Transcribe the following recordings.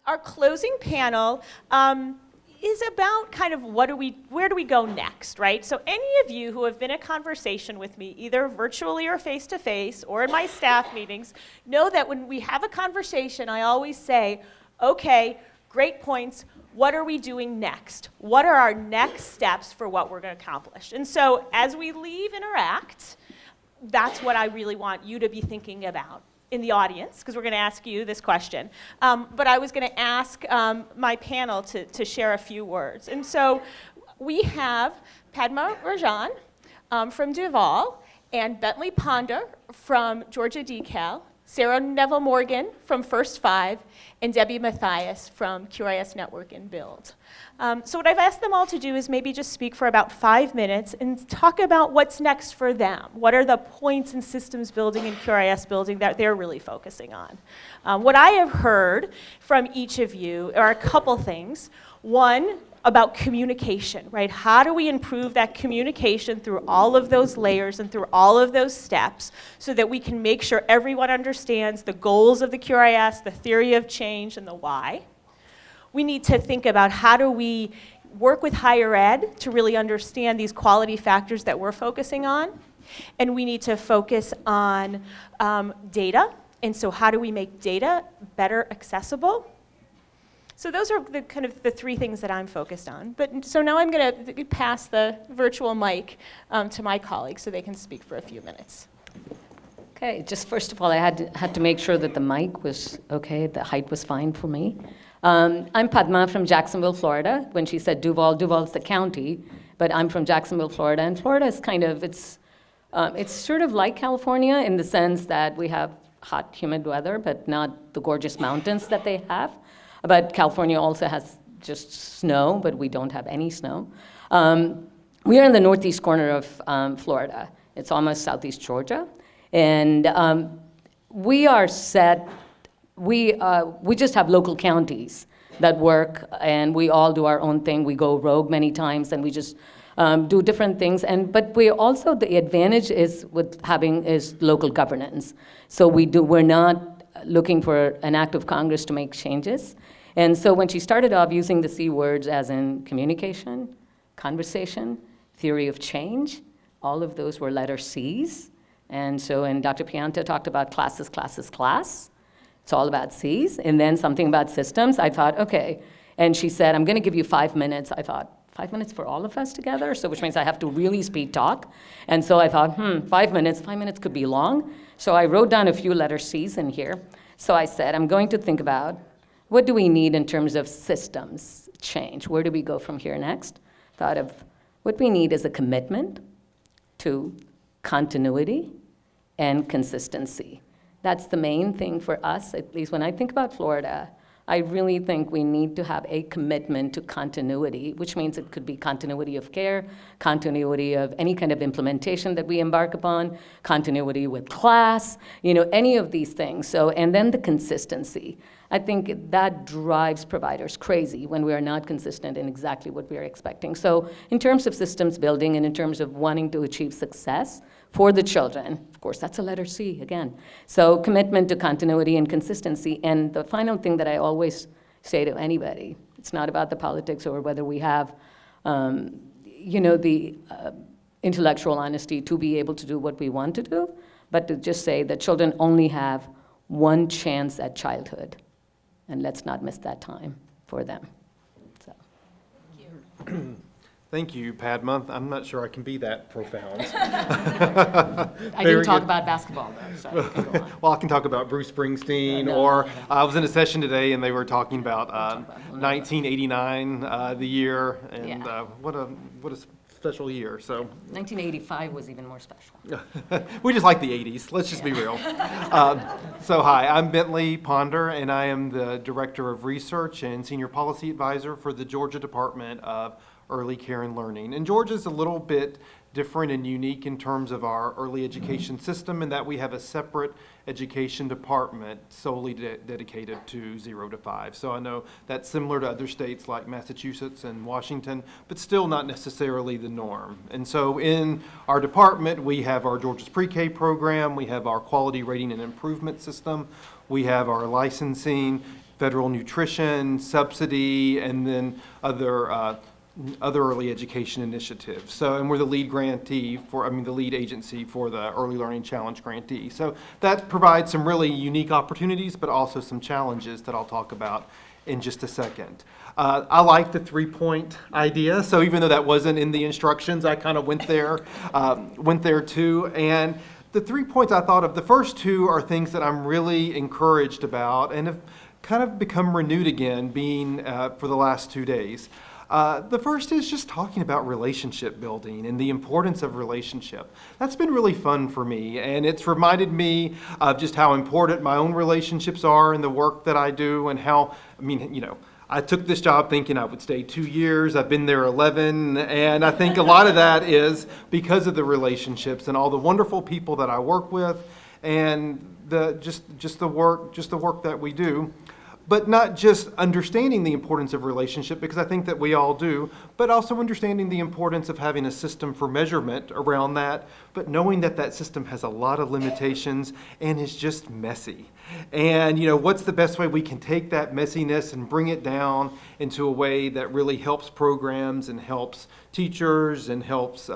our closing panel is about kind of where do we go next, right? So any of you who have been in conversation with me, either virtually or face-to-face or in my staff meetings, know that when we have a conversation, I always say, okay, great points, what are we doing next? What are our next steps for what we're going to accomplish? And so as we leave Interact, that's what I really want you to be thinking about in the audience, because we're going to ask you this question. But I was going to ask my panel to share a few words. And so we have Padma Rajan from Duval, and Bentley Ponder from Georgia DeKalb, Sara Neville-Morgan from First Five, and Debi Mathias from QRIS Network and Build. So what I've asked them all to do is maybe just speak for about 5 minutes and talk about what's next for them. What are the points in systems building and QRIS building that they're really focusing on? What I have heard from each of you are a couple things. One, about communication, right? How do we improve that communication through all of those layers and through all of those steps so that we can make sure everyone understands the goals of the QRIS, the theory of change, and the why? We need to think about how do we work with higher ed to really understand these quality factors that we're focusing on. And we need to focus on data. And so how do we make data better accessible? So those are the kind of the 3 things that I'm focused on. But so now I'm going to pass the virtual mic to my colleagues so they can speak for a few minutes. Okay, just first of all, I had to make sure that the mic was okay, the height was fine for me. I'm Padma from Jacksonville, Florida. When she said Duval, Duval's the county, but I'm from Jacksonville, Florida. And Florida is kind of, it's sort of like California in the sense that we have hot, humid weather, but not the gorgeous mountains that they have. But California also has just snow, but we don't have any snow. We are in the northeast corner of Florida. It's almost southeast Georgia. And we are set, we just have local counties that work, and we all do our own thing. We go rogue many times, and we just do different things. But we also, the advantage is with having is local governance. So we're not looking for an act of Congress to make changes. And so when she started off using the C words as in communication, conversation, theory of change, all of those were letter C's. And so, and Dr. Pianta talked about class. It's all about C's. And then something about systems. I thought, okay. And she said, I'm going to give you 5 minutes. I thought, 5 minutes for all of us together? So which means I have to really speed talk. And so I thought, 5 minutes. 5 minutes could be long. So I wrote down a few letter C's in here. So I said, I'm going to think about what do we need in terms of systems change? Where do we go from here next? Thought of what we need is a commitment to continuity and consistency. That's the main thing for us, at least when I think about Florida. I really think we need to have a commitment to continuity, which means it could be continuity of care, continuity of any kind of implementation that we embark upon, continuity with class, any of these things. So, and then the consistency. I think that drives providers crazy when we are not consistent in exactly what we are expecting. So in terms of systems building and in terms of wanting to achieve success for the children, of course, that's a letter C again. So commitment to continuity and consistency. And the final thing that I always say to anybody, it's not about the politics or whether we have, the intellectual honesty to be able to do what we want to do, but to just say that children only have one chance at childhood. And let's not miss that time for them. So. Thank you. Thank you, Padma. I'm not sure I can be that profound. I didn't talk about basketball, though, so you can go on. Well, I can talk about Bruce Springsteen, or I was in a session today, and they were talking about 1989, the year, and what a special year. So 1985 was even more special. We just like the 80s. Let's just be real. So hi, I'm Bentley Ponder, and I am the Director of Research and Senior Policy Advisor for the Georgia Department of Early Care and Learning. And Georgia's a little bit different and unique in terms of our early education system in that we have a separate education department solely dedicated to 0 to 5. So I know that's similar to other states like Massachusetts and Washington, but still not necessarily the norm. And so in our department, we have our Georgia's Pre-K program, we have our quality rating and improvement system, we have our licensing, federal nutrition, subsidy, and then other early education initiatives. So, and we're the lead grantee the lead agency for the Early Learning Challenge grantee. So that provides some really unique opportunities, but also some challenges that I'll talk about in just a second. I like the 3-point idea. So even though that wasn't in the instructions, I kind of went there too. And the 3 points I thought of, the first two are things that I'm really encouraged about and have kind of become renewed again being for the last 2 days. The first is just talking about relationship building and the importance of relationship. That's been really fun for me, and it's reminded me of just how important my own relationships are in the work that I do, and how, I took this job thinking I would stay 2 years. I've been there 11, and I think a lot of that is because of the relationships and all the wonderful people that I work with, and just the work that we do. But not just understanding the importance of relationship, because I think that we all do, but also understanding the importance of having a system for measurement around that, but knowing that that system has a lot of limitations and is just messy. And what's the best way we can take that messiness and bring it down into a way that really helps programs and helps teachers and helps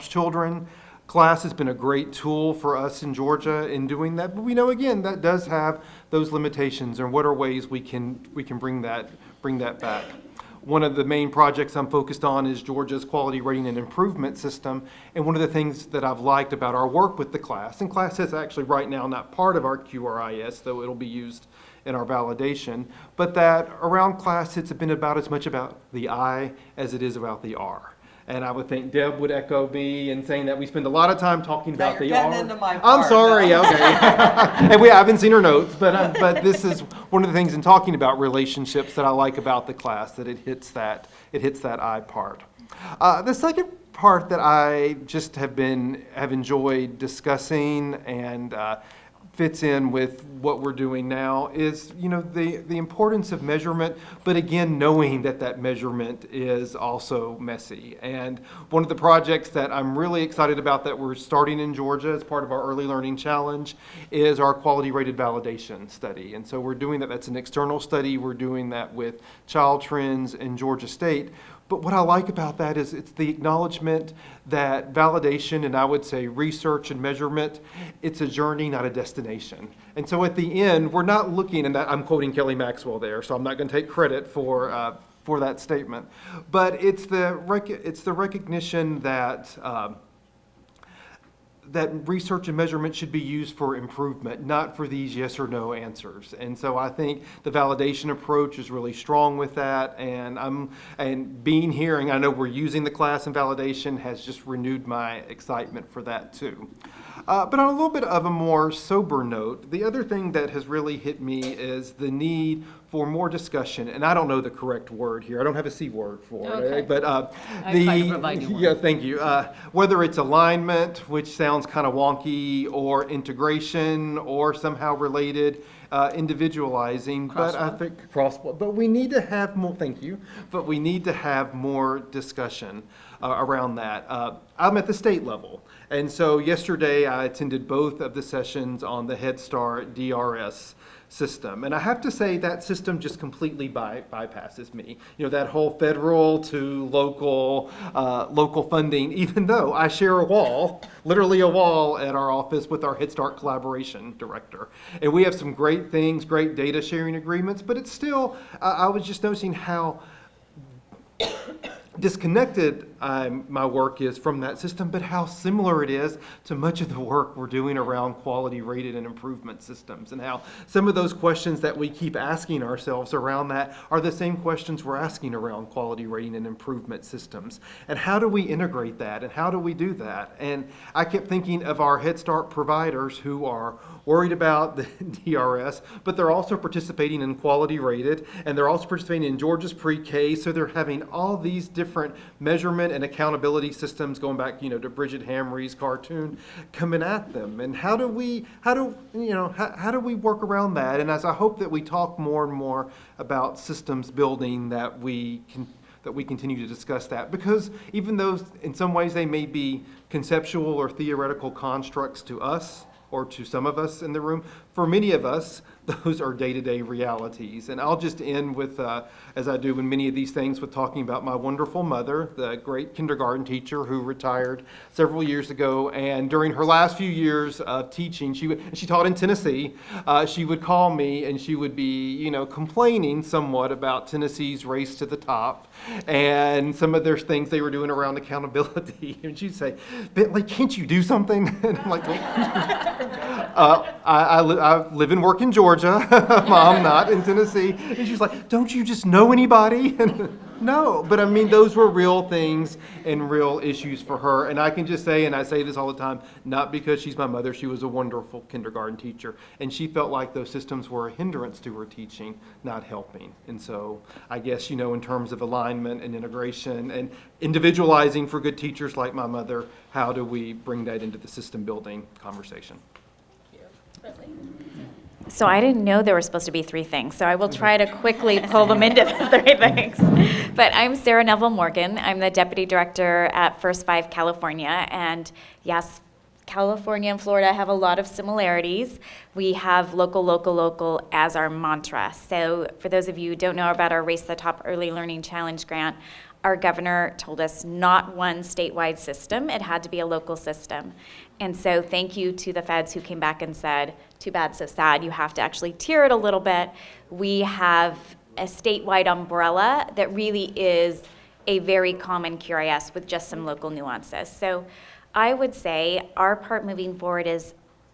children. Class has been a great tool for us in Georgia in doing that, but we know again that does have those limitations, and what are ways we can bring that back. One of the main projects I'm focused on is Georgia's quality rating and improvement system, and one of the things that I've liked about our work with the class, and class is actually right now not part of our QRIS, though it'll be used in our validation, but that around class it's been about as much about the I as it is about the R. And I would think Deb would echo me in saying that we spend a lot of time talking about the R. Into my I'm part, sorry, though. okay. And I haven't seen her notes, but this is one of the things in talking about relationships that I like about the class, that it hits that I part. The second part that I just have enjoyed discussing and fits in with what we're doing now is, the importance of measurement, but again, knowing that measurement is also messy. And one of the projects that I'm really excited about that we're starting in Georgia as part of our Early Learning Challenge is our quality rated validation study. And so we're doing that. That's an external study. We're doing that with Child Trends in Georgia State. But what I like about that is it's the acknowledgement that validation, and I would say research and measurement, it's a journey, not a destination. And so at the end, we're not looking, and I'm quoting Kelly Maxwell there, so I'm not going to take credit for that statement. But it's the recognition that research and measurement should be used for improvement, not for these yes or no answers. And so I think the validation approach is really strong with that. And being here, and I know we're using the class in validation, has just renewed my excitement for that too. But on a little bit of a more sober note, the other thing that has really hit me is the need for more discussion, and I don't know the correct word here. I don't have a C word for Okay. it, but I try to provide you one. yeah, thank you. Whether it's alignment, which sounds kind of wonky, or integration, or somehow related, individualizing. But I think crosswalk. But we need to have more. Thank you. But we need to have more discussion around that. I'm at the state level, and so yesterday I attended both of the sessions on the Head Start DRS system. And I have to say that system just completely bypasses me. That whole federal to local funding, even though I share a wall, literally a wall at our office with our Head Start collaboration director. And we have some great things, great data sharing agreements, but it's still, I was just noticing how disconnected my work is from that system, but how similar it is to much of the work we're doing around quality rated and improvement systems, and how some of those questions that we keep asking ourselves around that are the same questions we're asking around quality rating and improvement systems. And how do we integrate that, and how do we do that? And I kept thinking of our Head Start providers who are worried about the DRS, but they're also participating in quality rated, and they're also participating in Georgia's pre-K, so they're having all these different measurement and accountability systems going back, to Bridget Hamry's cartoon, coming at them. And how do we work around that? And as I hope that we talk more and more about systems building, that we continue to discuss that, because even though in some ways they may be conceptual or theoretical constructs to us, or to some of us in the room, for many of us, those are day-to-day realities. And I'll just end with, as I do in many of these things, with talking about my wonderful mother, the great kindergarten teacher who retired several years ago. And during her last few years of teaching, she taught in Tennessee. She would call me and she would be, complaining somewhat about Tennessee's race to the top and some of their things they were doing around accountability. And she'd say, "Bentley, can't you do something?" And I'm like, I live and work in Georgia, Mom, not in Tennessee. And she's like, "Don't you just know anybody?" And no, but I mean, those were real things and real issues for her. And I can just say, and I say this all the time, not because she's my mother, she was a wonderful kindergarten teacher. And she felt like those systems were a hindrance to her teaching, not helping. And so I guess, in terms of alignment and integration and individualizing for good teachers like my mother, how do we bring that into the system building conversation? So I didn't know there were supposed to be 3 things, so I will try to quickly pull them into the 3 things. But I'm Sara Neville-Morgan. I'm the Deputy Director at First 5 California. And yes, California and Florida have a lot of similarities. We have local, local, local as our mantra. So for those of you who don't know about our Race to the Top Early Learning Challenge grant, our governor told us not one statewide system, it had to be a local system. And so thank you to the feds who came back and said, too bad, so sad, you have to actually tier it a little bit. We have a statewide umbrella that really is a very common QRIS with just some local nuances. So I would say our part moving forward is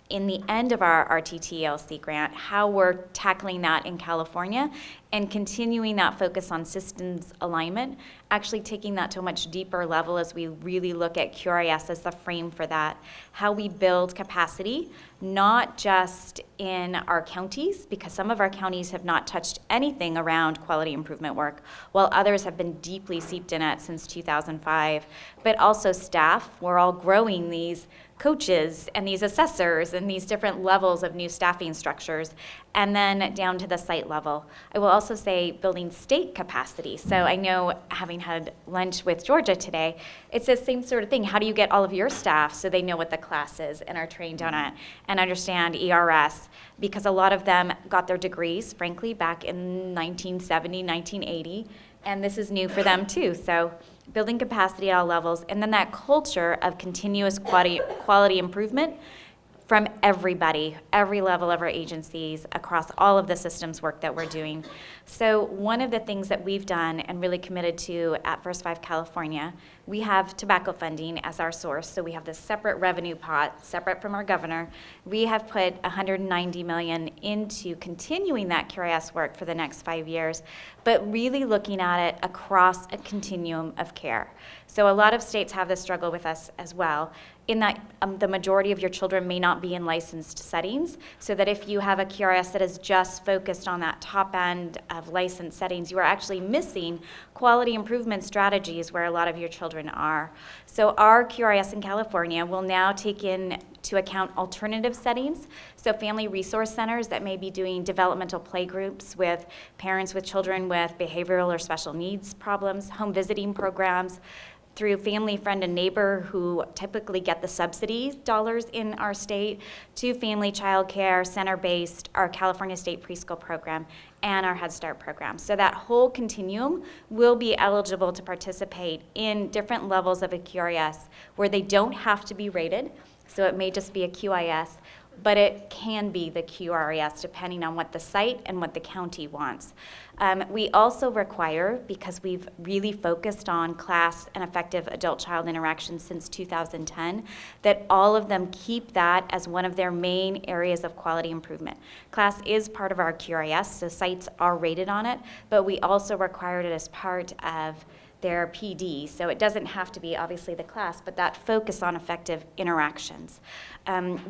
in the end of our RTTLC grant, how we're tackling that in California and continuing that focus on systems alignment, actually taking that to a much deeper level as we really look at QRIS as the frame for that, how we build capacity, not just in our counties, because some of our counties have not touched anything around quality improvement work, while others have been deeply seeped in it since 2005, but also staff. We're all growing these coaches and these assessors and these different levels of new staffing structures, and then down to the site level. I will also say building state capacity. So I know, having had lunch with Georgia today, it's the same sort of thing. How do you get all of your staff so they know what the class is and are trained on it and understand ERS? Because a lot of them got their degrees, frankly, back in 1970, 1980, and this is new for them too. So building capacity at all levels, and then that culture of continuous quality improvement from everybody, every level of our agencies, across all of the systems work that we're doing. So one of the things that we've done and really committed to at First 5 California, we have tobacco funding as our source, so we have this separate revenue pot, separate from our governor. We have put $190 million into continuing that QRIS work for the next 5 years, but really looking at it across a continuum of care. So a lot of states have this struggle with us as well, in that the majority of your children may not be in licensed settings, so that if you have a QRS that is just focused on that top end of licensed settings, you are actually missing quality improvement strategies where a lot of your children are. So our QRS in California will now take into account alternative settings, so family resource centers that may be doing developmental play groups with parents with children with behavioral or special needs problems, home visiting programs, through family, friend, and neighbor who typically get the subsidy dollars in our state, to family child care, center-based, our California State Preschool Program, and our Head Start program. So that whole continuum will be eligible to participate in different levels of a QRS where they don't have to be rated, so it may just be a QIS, but it can be the QRS depending on what the site and what the county wants. We also require, because we've really focused on class and effective adult-child interaction since 2010, that all of them keep that as one of their main areas of quality improvement. Class is part of our QRS, so sites are rated on it, but we also required it as part of their PD, so it doesn't have to be obviously the class, but that focus on effective interactions.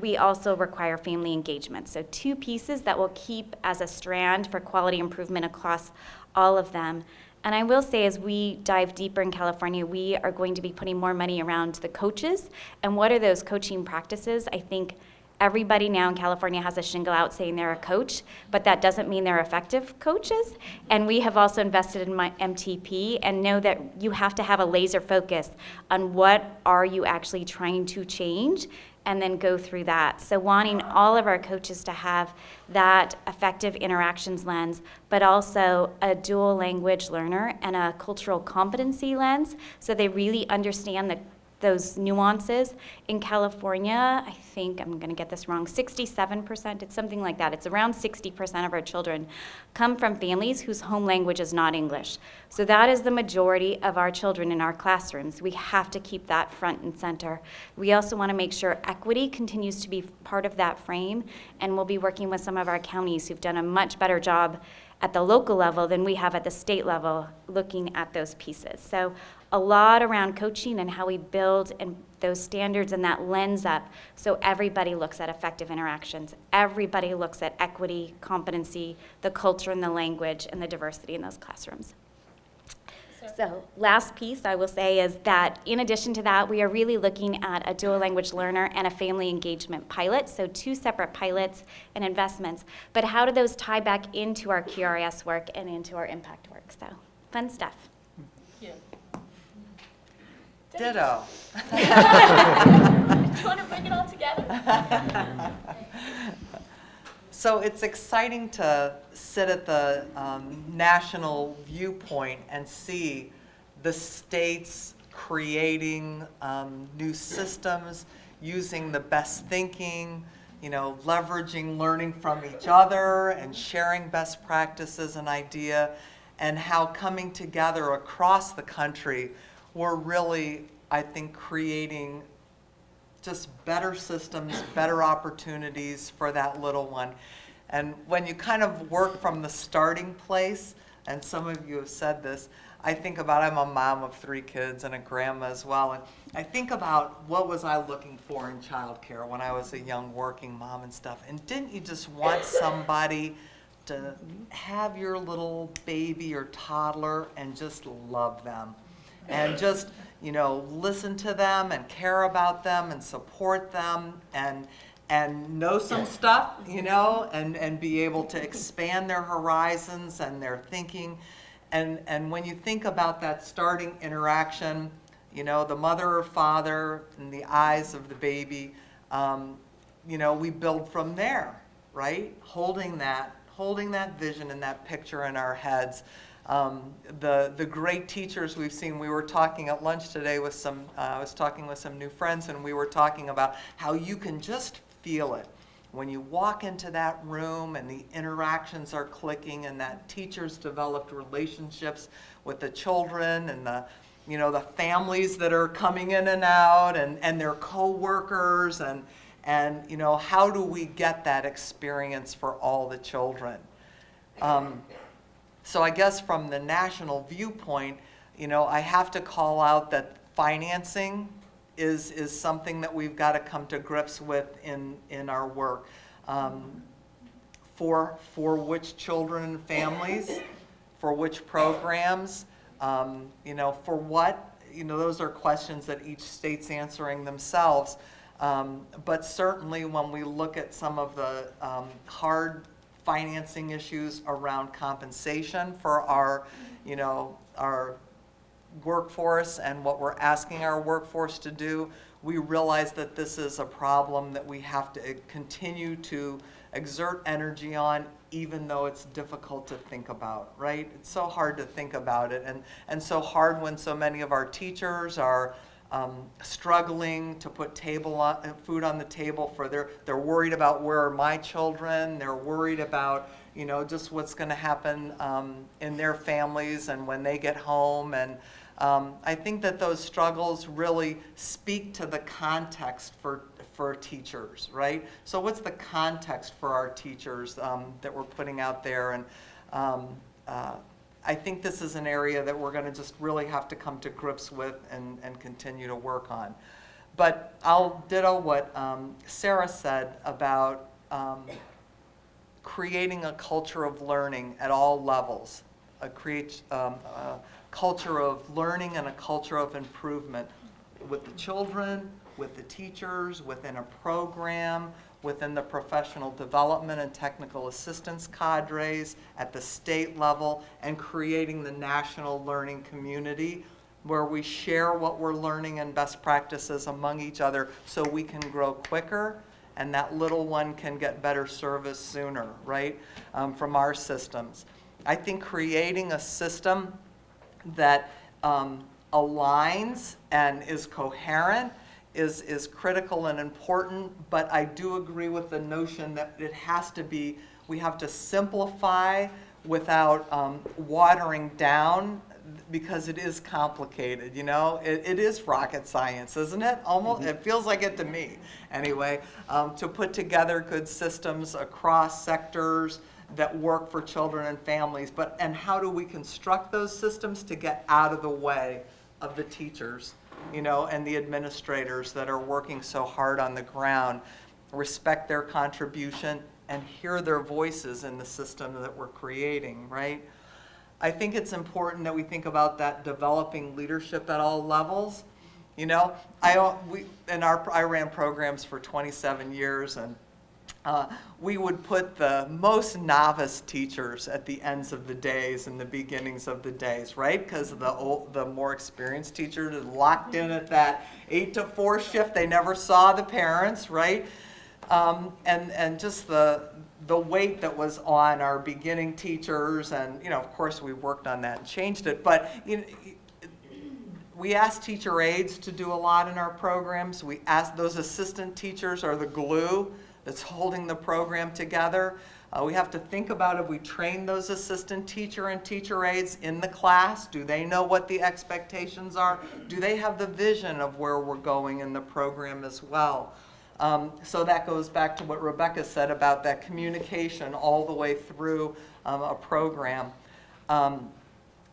We also require family engagement, so 2 pieces that will keep as a strand for quality improvement across all of them. And I will say, as we dive deeper in California, we are going to be putting more money around the coaches, and what are those coaching practices? I think Everybody now in California has a shingle out saying they're a coach, but that doesn't mean they're effective coaches. And we have also invested in my MTP and know that you have to have a laser focus on what are you actually trying to change, and then go through that. So wanting all of our coaches to have that effective interactions lens, but also a dual language learner and a cultural competency lens, so they really understand those nuances. In California, I think I'm going to get this wrong, 67%, it's something like that. It's around 60% of our children come from families whose home language is not English. So that is the majority of our children in our classrooms. We have to keep that front and center. We also want to make sure equity continues to be part of that frame, and we'll be working with some of our counties who've done a much better job at the local level than we have at the state level looking at those pieces. So a lot around coaching and how we build and those standards and that lens up so everybody looks at effective interactions. Everybody looks at equity, competency, the culture and the language and the diversity in those classrooms. So last piece I will say is that in addition to that, we are really looking at a dual language learner and a family engagement pilot, so 2 separate pilots and investments. But how do those tie back into our QRS work and into our impact work? So fun stuff. Ditto. Do you want to bring it all together? So it's exciting to sit at the national viewpoint and see the states creating new systems, using the best thinking, leveraging learning from each other and sharing best practices and idea, and how coming together across the country, we're really, I think, creating just better systems, better opportunities for that little one. And when you kind of work from the starting place, and some of you have said this, I think about, I'm a mom of 3 kids and a grandma as well, and I think about what was I looking for in childcare when I was a young working mom and stuff. And didn't you just want somebody to have your little baby or toddler and just love them? And just, listen to them and care about them and support them and know some stuff, and be able to expand their horizons and their thinking. And when you think about that starting interaction, the mother or father in the eyes of the baby, we build from there, right? Holding that vision and that picture in our heads. The great teachers we've seen, we were talking at lunch today with I was talking with some new friends, and we were talking about how you can just feel it when you walk into that room and the interactions are clicking and that teachers developed relationships with the children and the families that are coming in and out and their co-workers and how do we get that experience for all the children? So I guess from the national viewpoint, I have to call out that financing is something that we've got to come to grips with in our work. For which children and families, for which programs, for what, those are questions that each state's answering themselves. But certainly when we look at some of the hard financing issues around compensation for our workforce and what we're asking our workforce to do, we realize that this is a problem that we have to continue to exert energy on, even though it's difficult to think about, right? It's so hard to think about it, and so hard when so many of our teachers are struggling to put food on the table for they're worried about where are my children, they're worried about just what's going to happen in their families and when they get home. And I think that those struggles really speak to the context for teachers, right? So what's the context for our teachers that we're putting out there? And I think this is an area that we're going to just really have to come to grips with and continue to work on. But I'll ditto what Sara said about creating a culture of learning at all levels, create a culture of learning and a culture of improvement with the children, with the teachers, within a program, within the professional development and technical assistance cadres at the state level, and creating the national learning community where we share what we're learning and best practices among each other so we can grow quicker and that little one can get better service sooner, right, from our systems. I think creating a system that aligns and is coherent is critical and important, but I do agree with the notion that it has to be, we have to simplify without watering down, because it is complicated, you know? It is rocket science, isn't it? Almost, it feels like it to me, anyway, to put together good systems across sectors that work for children and families, and how do we construct those systems to get out of the way of the teachers, you know, and the administrators that are working so hard on the ground, respect their contribution, and hear their voices in the system that we're creating, right? I think it's important that we think about that developing leadership at all levels. You know, I ran programs for 27 years, and we would put the most novice teachers at the ends of the days and the beginnings of the days, right? Because the more experienced teachers are locked in at that 8 to 4 shift. They never saw the parents, right? And just the weight that was on our beginning teachers, and you know, of course, we worked on that and changed it. But you know, we asked teacher aides to do a lot in our programs. We asked, those assistant teachers are the glue that's holding the program together. We have to think about, if we train those assistant teacher and teacher aides in the class, do they know what the expectations are? Do they have the vision of where we're going in the program as well? So that goes back to what Rebecca said about that communication all the way through a program.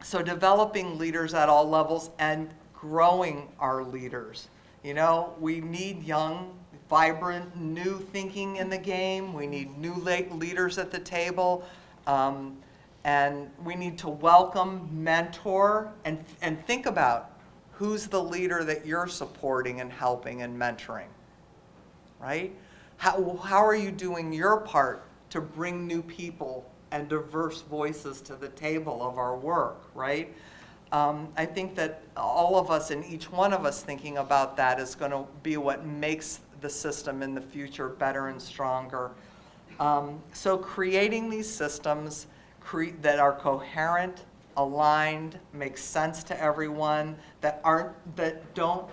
So developing leaders at all levels and growing our leaders. You know, we need young, vibrant, new thinking in the game. We need new leaders at the table. And we need to welcome, mentor, and think about who's the leader that you're supporting and helping and mentoring, right? How are you doing your part to bring new people and diverse voices to the table of our work, right? I think that all of us and each one of us thinking about that is going to be what makes the system in the future better and stronger. So creating these systems that are coherent, aligned, make sense to everyone, that don't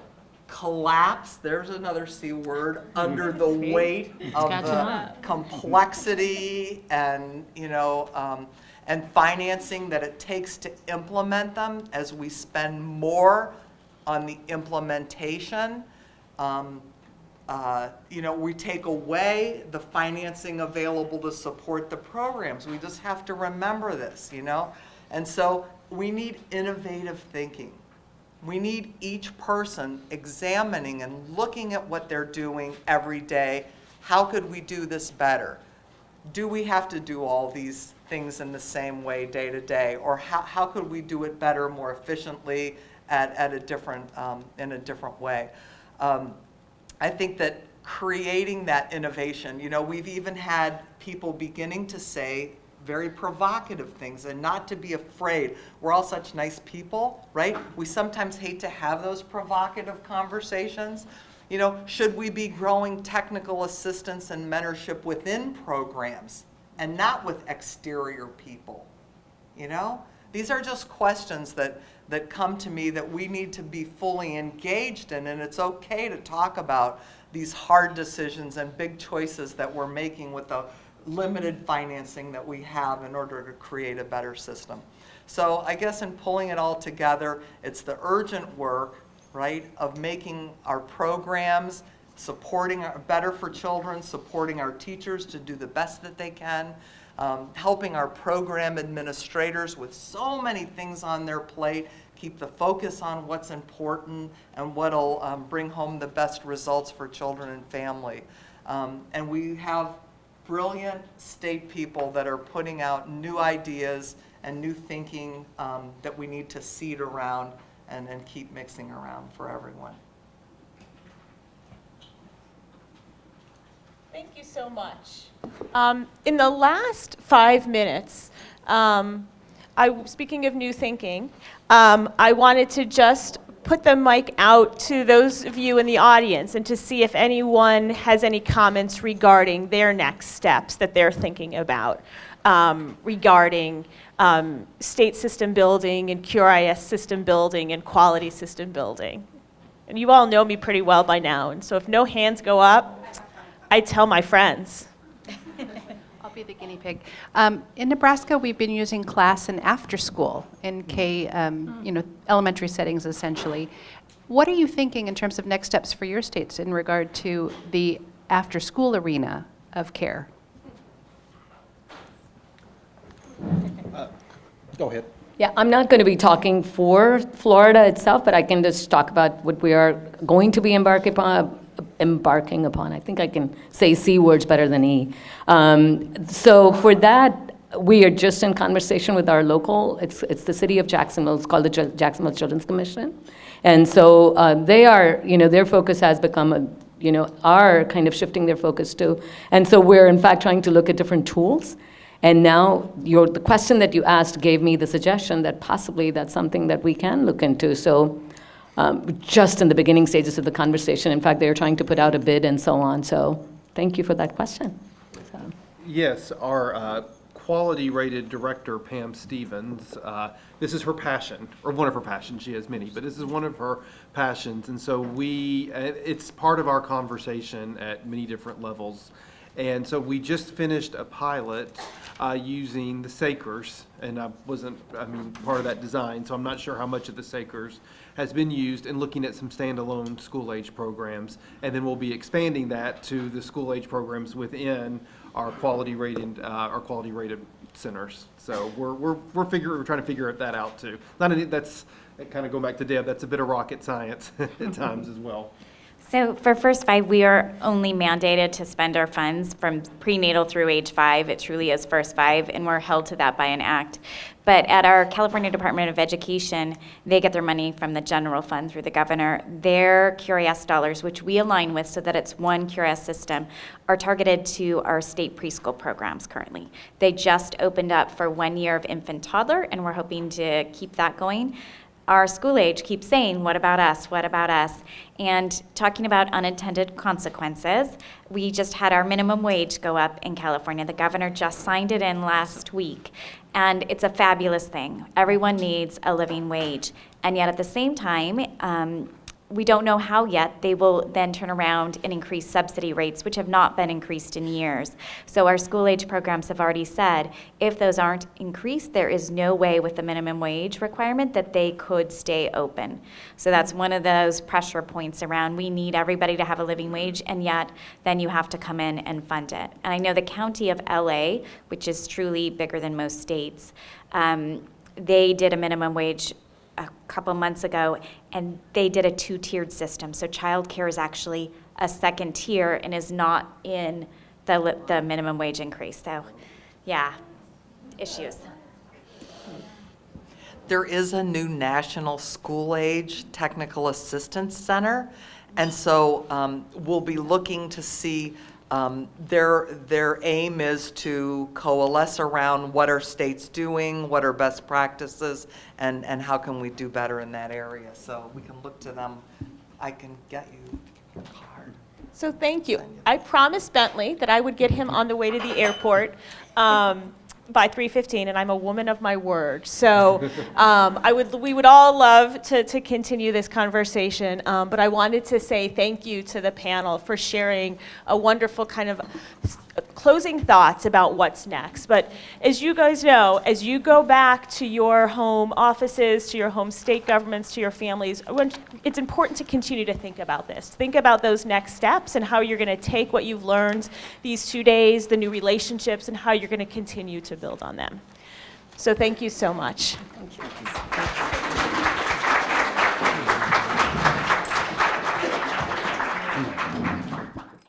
collapse, there's another C word, under the weight of the complexity and, you know, and financing that it takes to implement them, as we spend more on the implementation. You know, we take away the financing available to support the programs. We just have to remember this, you know? And so we need innovative thinking. We need each person examining and looking at what they're doing every day. How could we do this better? Do we have to do all these things in the same way day to day? Or how could we do it better, more efficiently, at a different, in a different way? I think that creating that innovation, you know, we've even had people beginning to say very provocative things, and not to be afraid. We're all such nice people, right? We sometimes hate to have those provocative conversations. You know, should we be growing technical assistance and mentorship within programs and not with exterior people? You know, these are just questions that come to me that we need to be fully engaged in, and it's okay to talk about these hard decisions and big choices that we're making with the limited financing that we have in order to create a better system. So I guess in pulling it all together, it's the urgent work, right, of making our programs, supporting better for children, supporting our teachers to do the best that they can, helping our program administrators with so many things on their plate, keep the focus on what's important and what'll bring home the best results for children and family. And we have brilliant state people that are putting out new ideas and new thinking that we need to seed around and keep mixing around for everyone. Thank you so much. In the last 5 minutes, speaking of new thinking, I wanted to just put the mic out to those of you in the audience and to see if anyone has any comments regarding their next steps that they're thinking about, regarding state system building and QRIS system building and quality system building. And you all know me pretty well by now, and so if no hands go up, I tell my friends. I'll be the guinea pig. In Nebraska, we've been using class and after school in elementary settings, essentially. What are you thinking in terms of next steps for your states in regard to the after-school arena of care? Go ahead. Yeah, I'm not going to be talking for Florida itself, but I can just talk about what we are going to be embarking upon. I think I can say C words better than E. So for that, we are just in conversation with our local, it's the city of Jacksonville, it's called the Jacksonville Children's Commission. And so they are, their focus has become, are kind of shifting their focus to. And so we're in fact trying to look at different tools. And now the question that you asked gave me the suggestion that possibly that's something that we can look into. So just in the beginning stages of the conversation, in fact, they are trying to put out a bid and so on. So thank you for that question. So. Yes, our quality rated director, Pam Stevens, this is her passion, or one of her passions. She has many, but this is one of her passions. And so it's part of our conversation at many different levels. And so we just finished a pilot using the Sakers, and I wasn't, part of that design, so I'm not sure how much of the Sakers has been used in looking at some standalone school-age programs. And then we'll be expanding that to the school-age programs within our quality-rated centers. So we're trying to figure that out too. That's kind of going back to Deb. That's a bit of rocket science at times as well. So for First 5, we are only mandated to spend our funds from prenatal through age 5. It truly is First 5, and we're held to that by an act. But at our California Department of Education, they get their money from the general fund through the governor. Their QRIS dollars, which we align with so that it's one QRIS system, are targeted to our state preschool programs currently. They just opened up for 1 year of infant toddler, and we're hoping to keep that going. Our school age keeps saying, what about us, what about us? And talking about unintended consequences, we just had our minimum wage go up in California. The governor just signed it in last week, and it's a fabulous thing. Everyone needs a living wage. And yet at the same time, we don't know how yet they will then turn around and increase subsidy rates, which have not been increased in years. So our school age programs have already said, if those aren't increased, there is no way with the minimum wage requirement that they could stay open. So that's one of those pressure points around, we need everybody to have a living wage, and yet then you have to come in and fund it. And I know the county of LA, which is truly bigger than most states, they did a minimum wage a couple months ago, and they did a 2-tiered system. So childcare is actually a second tier and is not in the minimum wage increase. So, yeah, issues. There is a new National School Age Technical Assistance Center, and so we'll be looking to see their aim is to coalesce around what are states doing, what are best practices, and how can we do better in that area. So we can look to them. I can get you your card. So thank you. I promised Bentley that I would get him on the way to the airport by 3:15, and I'm a woman of my word. So we would all love to continue this conversation, but I wanted to say thank you to the panel for sharing a wonderful kind of closing thoughts about what's next. But as you guys know, as you go back to your home offices, to your home state governments, to your families, it's important to continue to think about this. Think about those next steps and how you're going to take what you've learned these 2 days, the new relationships, and how you're going to continue to build on them. So thank you so much.